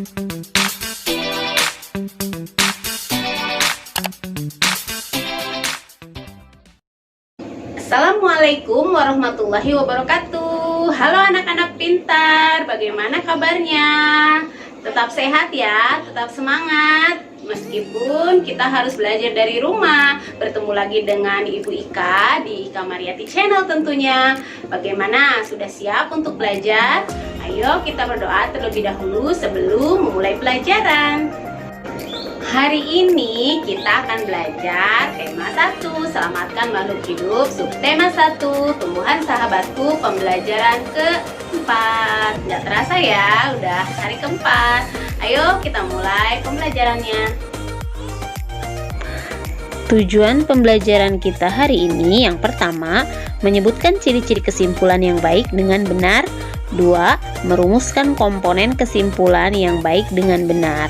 Assalamualaikum warahmatullahi wabarakatuh. Halo anak-anak pintar, bagaimana kabarnya? Tetap sehat ya, tetap semangat. Meskipun kita harus belajar dari rumah. Bertemu lagi dengan Ibu Ika di Ika Mariati Channel tentunya. Bagaimana? Sudah siap untuk belajar? Ayo kita berdoa terlebih dahulu sebelum memulai pelajaran. Hari ini kita akan belajar tema 1, selamatkan makhluk hidup, subtema 1, tumbuhan sahabatku, pembelajaran keempat. Nggak terasa ya, udah hari keempat. Ayo kita mulai pembelajarannya. Tujuan pembelajaran kita hari ini yang pertama, menyebutkan ciri-ciri kesimpulan yang baik dengan benar. 2. Merumuskan komponen kesimpulan yang baik dengan benar.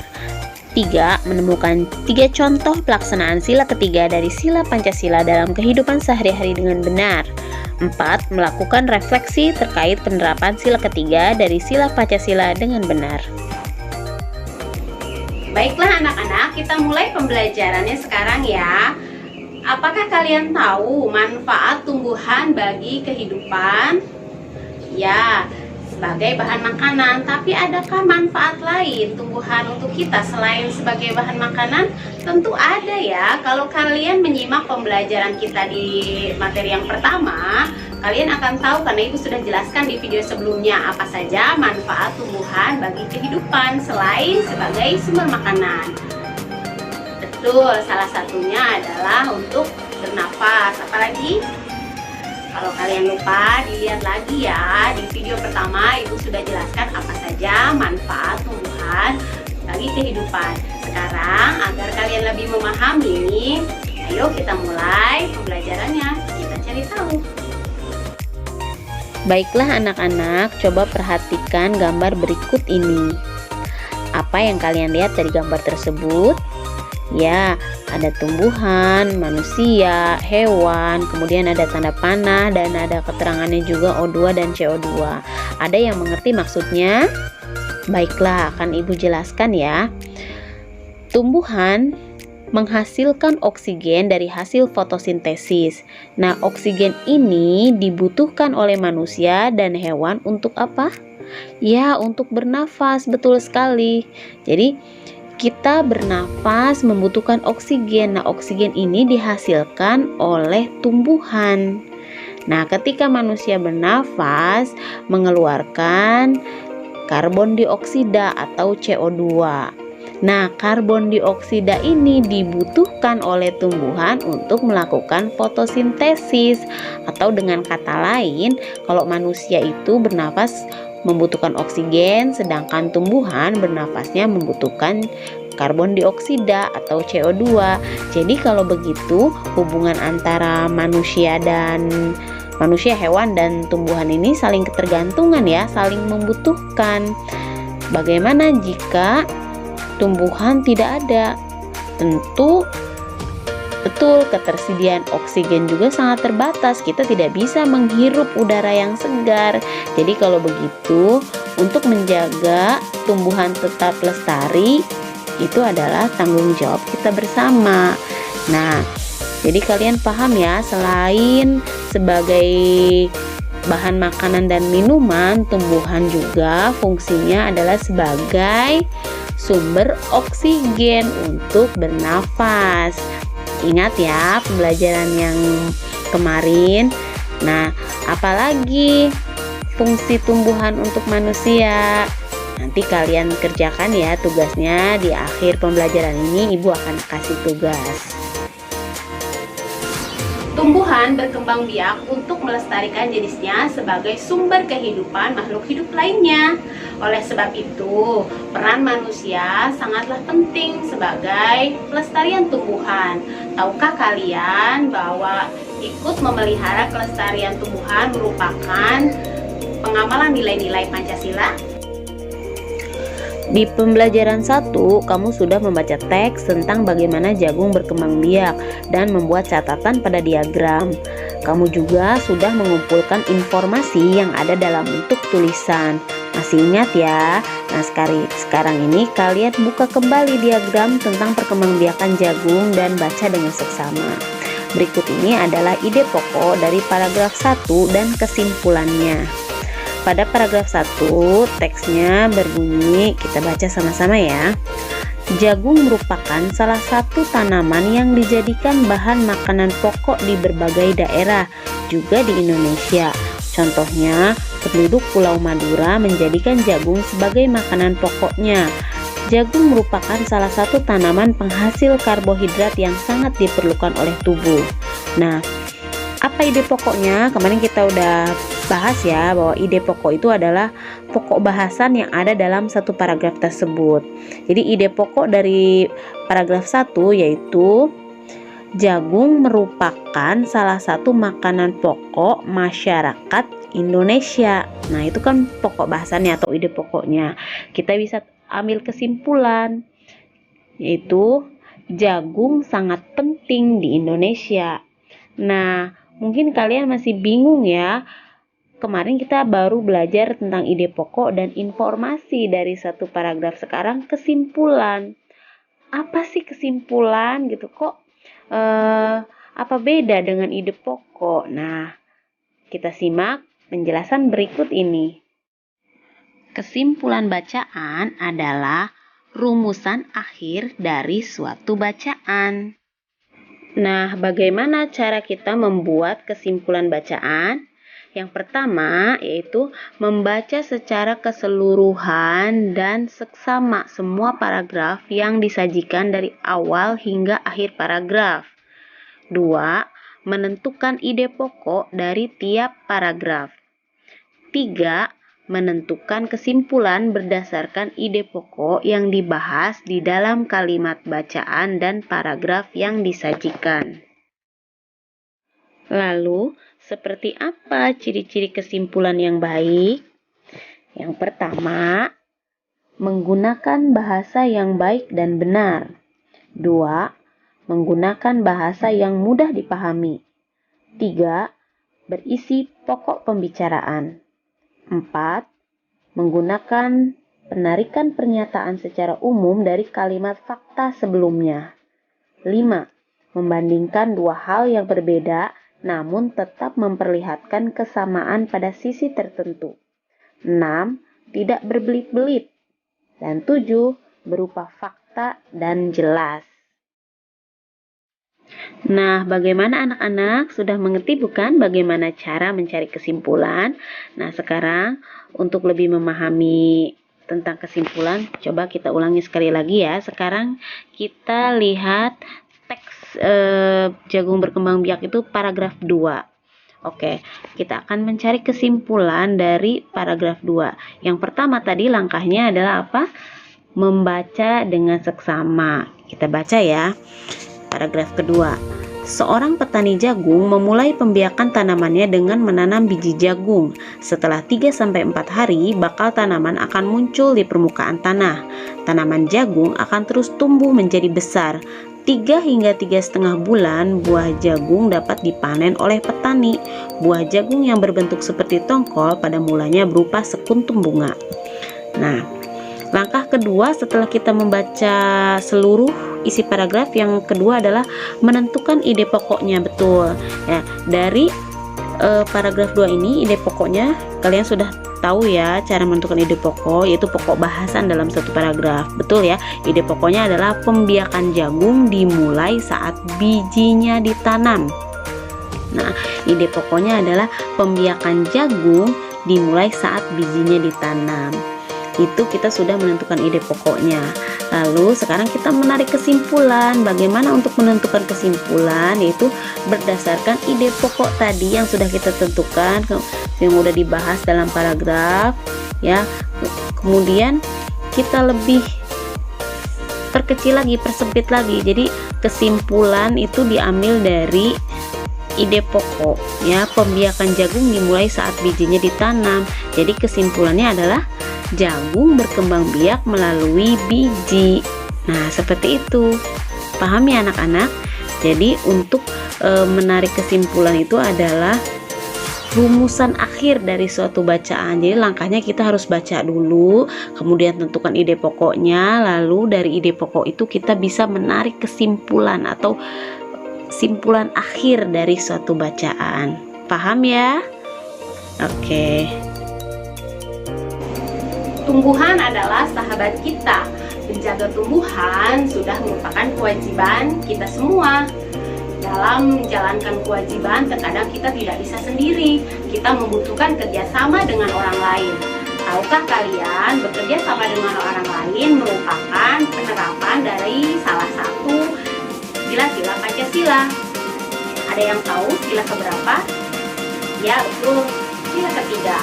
3. Menemukan 3 contoh pelaksanaan sila ketiga dari sila Pancasila dalam kehidupan sehari-hari dengan benar. 4. Melakukan refleksi terkait penerapan sila ketiga dari sila Pancasila dengan benar. Baiklah anak-anak, kita mulai pembelajarannya sekarang ya. Apakah kalian tahu manfaat tumbuhan bagi kehidupan? Ya, sebagai bahan makanan, tapi adakah manfaat lain tumbuhan untuk kita selain sebagai bahan makanan? Tentu ada ya. Kalau kalian menyimak pembelajaran kita di materi yang pertama, kalian akan tahu karena Ibu sudah jelaskan di video sebelumnya apa saja manfaat tumbuhan bagi kehidupan selain sebagai sumber makanan. Betul, salah satunya adalah untuk bernafas. Apalagi? Kalau kalian lupa, dilihat lagi ya. Di video pertama Ibu sudah jelaskan apa saja manfaat tumbuhan bagi kehidupan. Sekarang agar kalian lebih memahami, ayo kita mulai pembelajarannya. Kita cari tahu. Baiklah anak-anak, coba perhatikan gambar berikut ini. Apa yang kalian lihat dari gambar tersebut? Ya, ada tumbuhan, manusia, hewan, kemudian ada tanda panah dan ada keterangannya juga O2 dan CO2. Ada yang mengerti maksudnya? Baiklah, akan Ibu jelaskan ya. Tumbuhan menghasilkan oksigen dari hasil fotosintesis. Nah, oksigen ini dibutuhkan oleh manusia dan hewan untuk apa? Ya, untuk bernafas, betul sekali. Jadi, kita bernafas membutuhkan oksigen. Nah, oksigen ini dihasilkan oleh tumbuhan. Nah, ketika manusia bernafas mengeluarkan karbon dioksida atau CO2. Nah, karbon dioksida ini dibutuhkan oleh tumbuhan untuk melakukan fotosintesis. Atau dengan kata lain, kalau manusia itu bernafas membutuhkan oksigen, sedangkan tumbuhan bernafasnya membutuhkan karbon dioksida atau CO2. Jadi kalau begitu, hubungan antara manusia, hewan dan tumbuhan ini saling ketergantungan ya, saling membutuhkan. Bagaimana jika tumbuhan tidak ada? Tentu betul, ketersediaan oksigen juga sangat terbatas. Kita tidak bisa menghirup udara yang segar. Jadi kalau begitu, untuk menjaga tumbuhan tetap lestari, itu adalah tanggung jawab kita bersama. Nah, jadi kalian paham ya, selain sebagai bahan makanan dan minuman, tumbuhan juga fungsinya adalah sebagai sumber oksigen untuk bernafas. Ingat ya pembelajaran yang kemarin. Nah, apalagi fungsi tumbuhan untuk manusia? Nanti kalian kerjakan ya tugasnya. Di akhir pembelajaran ini Ibu akan kasih tugas. Tumbuhan berkembang biak untuk melestarikan jenisnya sebagai sumber kehidupan makhluk hidup lainnya. Oleh sebab itu, peran manusia sangatlah penting sebagai pelestarian tumbuhan. Tahukah kalian bahwa ikut memelihara kelestarian tumbuhan merupakan pengamalan nilai-nilai Pancasila? Di pembelajaran 1, kamu sudah membaca teks tentang bagaimana jagung berkembang biak dan membuat catatan pada diagram. Kamu juga sudah mengumpulkan informasi yang ada dalam bentuk tulisan. Masih ingat ya? Nah, sekarang ini kalian buka kembali diagram tentang perkembangbiakan jagung dan baca dengan seksama. Berikut ini adalah ide pokok dari paragraf 1 dan kesimpulannya. Pada paragraf 1, teksnya berbunyi, kita baca sama-sama ya. Jagung merupakan salah satu tanaman yang dijadikan bahan makanan pokok di berbagai daerah, juga di Indonesia. Contohnya, penduduk Pulau Madura menjadikan jagung sebagai makanan pokoknya. Jagung merupakan salah satu tanaman penghasil karbohidrat yang sangat diperlukan oleh tubuh. Nah, apa ide pokoknya? Kemarin kita udah bahas ya, bahwa ide pokok itu adalah pokok bahasan yang ada dalam satu paragraf tersebut. Jadi ide pokok dari paragraf 1 yaitu jagung merupakan salah satu makanan pokok masyarakat Indonesia. Nah, itu kan pokok bahasannya atau ide pokoknya. Kita bisa ambil kesimpulan, yaitu jagung sangat penting di Indonesia. Nah, mungkin kalian masih bingung ya. Kemarin kita baru belajar tentang ide pokok dan informasi dari satu paragraf. Sekarang kesimpulan. Apa sih kesimpulan gitu? Kok apa beda dengan ide pokok? Nah, kita simak penjelasan berikut ini. Kesimpulan bacaan adalah rumusan akhir dari suatu bacaan. Nah, bagaimana cara kita membuat kesimpulan bacaan? Yang pertama yaitu membaca secara keseluruhan dan seksama semua paragraf yang disajikan dari awal hingga akhir paragraf. 2. Menentukan ide pokok dari tiap paragraf. 3. Menentukan kesimpulan berdasarkan ide pokok yang dibahas di dalam kalimat bacaan dan paragraf yang disajikan. Lalu, seperti apa ciri-ciri kesimpulan yang baik? Yang pertama, menggunakan bahasa yang baik dan benar. 2. Menggunakan bahasa yang mudah dipahami. 3. Berisi pokok pembicaraan. 4. Menggunakan penarikan pernyataan secara umum dari kalimat fakta sebelumnya. 5. Membandingkan dua hal yang berbeda namun tetap memperlihatkan kesamaan pada sisi tertentu. 6. Tidak berbelit-belit. Dan 7. Berupa fakta dan jelas. Nah, bagaimana anak-anak? Sudah mengerti bukan bagaimana cara mencari kesimpulan? Nah, sekarang untuk lebih memahami tentang kesimpulan, coba kita ulangi sekali lagi ya. Sekarang kita lihat teks jagung berkembang biak itu paragraf 2. Oke, kita akan mencari kesimpulan dari paragraf 2. Yang pertama tadi langkahnya adalah apa? Membaca dengan seksama. Kita baca ya. Paragraf kedua. Seorang petani jagung memulai pembiakan tanamannya dengan menanam biji jagung. Setelah 3-4 hari, bakal tanaman akan muncul di permukaan tanah. Tanaman jagung akan terus tumbuh menjadi besar. 3 hingga 3,5 bulan, buah jagung dapat dipanen oleh petani. Buah jagung yang berbentuk seperti tongkol pada mulanya berupa sekuntum bunga. Nah, langkah kedua setelah kita membaca seluruh isi paragraf, yang kedua adalah menentukan ide pokoknya. Betul ya, dari paragraf 2 ini ide pokoknya kalian sudah tahu ya, cara menentukan ide pokok yaitu pokok bahasan dalam satu paragraf. Betul ya, ide pokoknya adalah pembiakan jagung dimulai saat bijinya ditanam. Nah, ide pokoknya adalah pembiakan jagung dimulai saat bijinya ditanam. Itu kita sudah menentukan ide pokoknya. Lalu sekarang kita menarik kesimpulan. Bagaimana untuk menentukan kesimpulan? Yaitu berdasarkan ide pokok tadi yang sudah kita tentukan, yang sudah dibahas dalam paragraf ya. Kemudian kita lebih perkecil lagi, persempit lagi. Jadi kesimpulan itu diambil dari ide pokok ya, pembiakan jagung dimulai saat bijinya ditanam. Jadi kesimpulannya adalah jagung berkembang biak melalui biji. Nah, seperti itu. Paham ya anak-anak? Jadi untuk menarik kesimpulan itu adalah rumusan akhir akhir dari suatu bacaan. Jadi langkahnya kita harus baca dulu, kemudian tentukan ide pokoknya, lalu dari ide pokok itu kita bisa menarik kesimpulan atau simpulan akhir dari suatu bacaan. Paham ya? Oke. Tumbuhan adalah sahabat kita. Menjaga tumbuhan sudah merupakan kewajiban kita semua. Dalam menjalankan kewajiban, terkadang kita tidak bisa sendiri. Kita membutuhkan kerjasama dengan orang lain. Tahukah kalian, bekerja sama dengan orang lain merupakan penerapan dari salah satu sila-sila Pancasila. Ada yang tahu sila keberapa? Ya, betul, sila ketiga.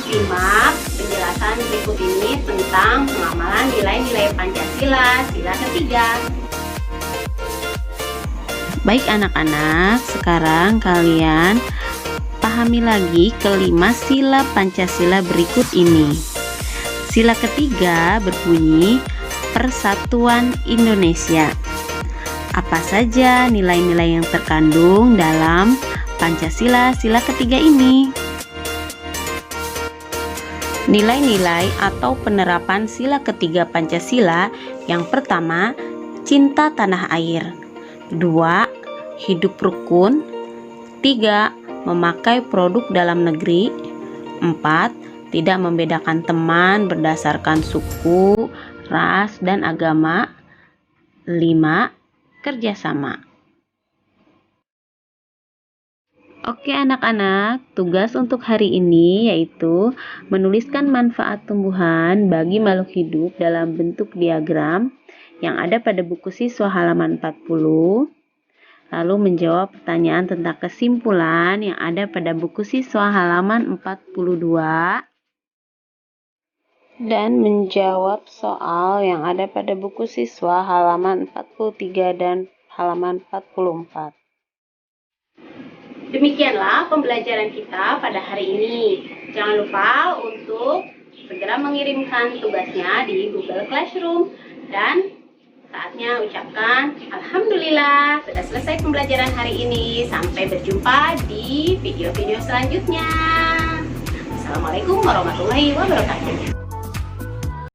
Simak penjelasan berikut ini tentang pengamalan nilai-nilai Pancasila sila ketiga. Baik anak-anak, sekarang kalian pahami lagi kelima sila Pancasila berikut ini. Sila ketiga berbunyi Persatuan Indonesia. Apa saja nilai-nilai yang terkandung dalam Pancasila sila ketiga ini? Nilai-nilai atau penerapan sila ketiga Pancasila yang pertama, cinta tanah air. 2. Hidup rukun. 3. Memakai produk dalam negeri. 4. Tidak membedakan teman berdasarkan suku, ras, dan agama. 5. Kerjasama. Oke anak-anak, tugas untuk hari ini yaitu menuliskan manfaat tumbuhan bagi makhluk hidup dalam bentuk diagram yang ada pada buku siswa halaman 40, lalu menjawab pertanyaan tentang kesimpulan yang ada pada buku siswa halaman 42, dan menjawab soal yang ada pada buku siswa halaman 43 dan halaman 44. Demikianlah pembelajaran kita pada hari ini. Jangan lupa untuk segera mengirimkan tugasnya di Google Classroom. Dan saatnya ucapkan Alhamdulillah, sudah selesai pembelajaran hari ini. Sampai berjumpa di video-video selanjutnya. Assalamualaikum warahmatullahi wabarakatuh.